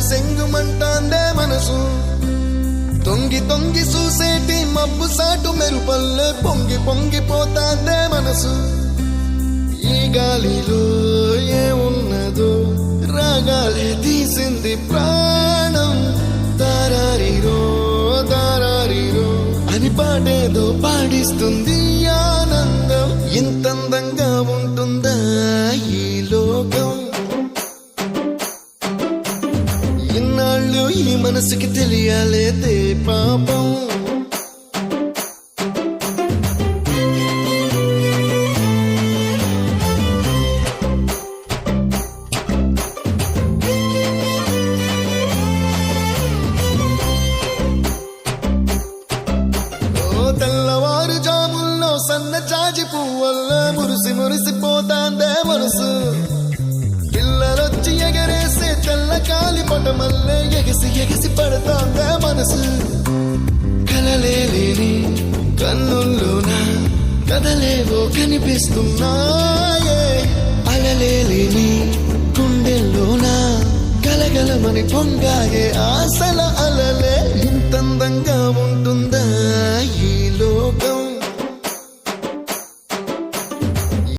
సెంగుమంటాందే మనసు తొంగి తొంగి చూసేటి మబ్బు సాటు మెరుపల్లే పొంగి పొంగిపోతాందే మనసు ఈ గాలిలో ఏమున్నదో రాగాలే తీసింది ప్రాణం దారారిరో దారారిరో అని పాడేదో పాడిస్తుంది ఆనందం ఇంతందంగా ఉంటుందా ఈ లోకం ఇన్నాళ్ళు ఈ మనసుకి తెలియాలేదే పాపం తెల్లవారు జాముల్లో సన్న జాజి పువ్వల్ల మురిసి మురిసిపోతాందే మనసు పిల్లలొచ్చి ఎగరేసే తెల్ల కాలి పటమల్లే ఎగిసి ఎగిసి పడతాందే మనసు కలలే లేని కన్నుల్లోన కదలేవో కనిపిస్తున్నాయే అలలే లేని గుండెల్లోన గలగలమని పొంగాయే ఆశల